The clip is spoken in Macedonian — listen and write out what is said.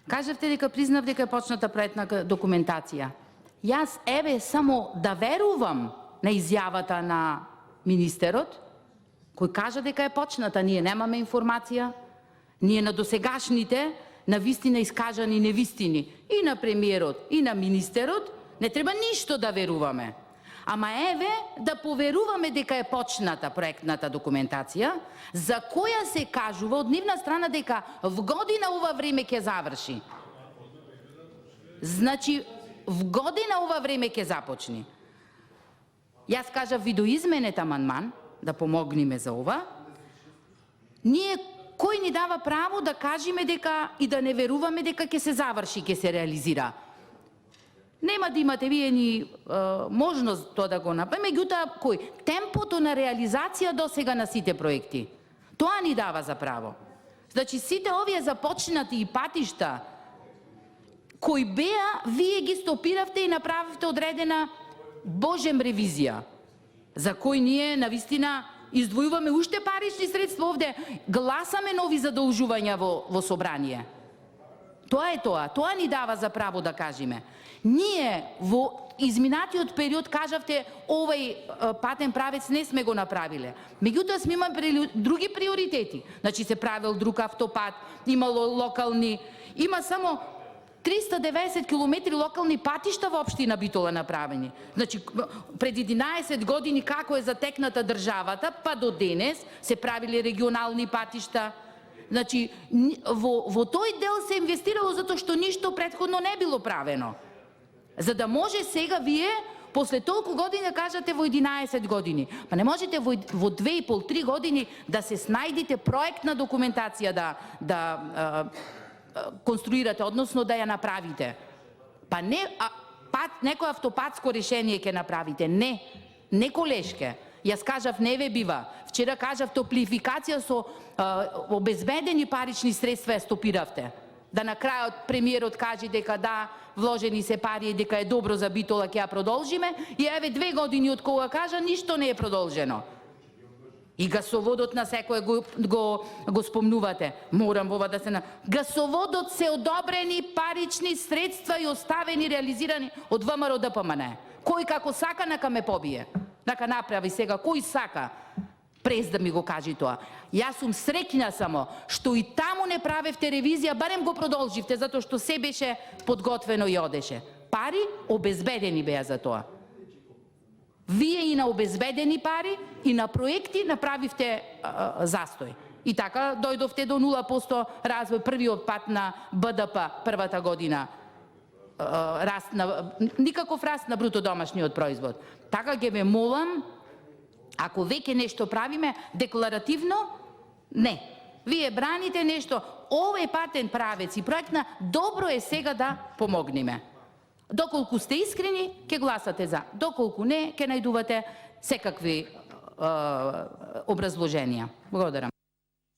Кажавте дека признав дека е почната проектна документација. Јас само да верувам на изјавата на министерот, кој кажа дека е почната. Ние немаме информација. Ние на досегашните, на вистина искажани невистини, и на премиерот, и на министерот, не треба ништо да веруваме. Ама да поверуваме дека е почната проектната документација, за која се кажува од нивна страна дека в година ова време ќе заврши. Значи, в година ова време ќе започне. Јас кажав видоизменет амандман, да помогнеме за ова. Ние, кој ни дава право да кажеме дека и да не веруваме дека ќе се заврши, ќе се реализира? Нема да имате вие ни можност тоа да го направиме, меѓутоа кој? Темпото на реализација досега на сите проекти. Тоа ни дава за право. Значи сите овие започнати и патишта кои беа, вие ги стопиравте и направивте одредена божем ревизија, за кој ние навистина издвојуваме уште парични средства овде, гласаме нови задолжувања во собрание. Тоа е тоа. Тоа ни дава за право да кажеме. Ние во изминатиот период кажавте овај патен правец не сме го направиле. Меѓутоа сме имали други приоритети. Значи се правил друг автопат, имало локални, има само 390 километри локални патишта во општина Битола направени. Значи пред 11 години како е затекната државата, па до денес се правили регионални патишта. Значи во тој дел се инвестирало затоа што ништо претходно не било правено. За да може сега вие после толку години да кажете во 11 години. Па не можете во 2,5-3 години да се снајдите проектна документација да конструирате, односно да ја направите. Па не некој автопатско решение ќе направите. Не колешке. Јас кажав не ве бива. Вчера кажав топлификација со обезбедени парични средства ја стопиравте. Да на крајот премиерот каже дека да, вложени се пари и дека е добро за Битола, ќе ја продолжиме, и 2 години од кога кажа ништо не е продолжено. И гасоводот на секој го спомнувате. Морам ова да се гасоводот се одобрени парични средства и оставени реализирани од ВМРО ДПМН. Кој како сака нека ме побие. Нека направи сега кој сака. През да ми го кажи тоа. Јас сум среќна само што и таму не правевте ревизија, барем го продолживте, затоа што се беше подготвено и одеше. Пари обезбедени беа за тоа. Вие и на обезбедени пари и на проекти направивте застој. И така дојдовте до 0% развој, првиот пат на БДП првата година. Никаков раст на бруто домашниот производ. Така ќе ве молам, ако веќе нешто правиме, декларативно, не. Вие браните нешто, овој патен правец и проектна, добро е сега да помогнеме. Доколку сте искрени, ќе гласате за. Доколку не, ќе најдувате секакви образложенија. Благодарам.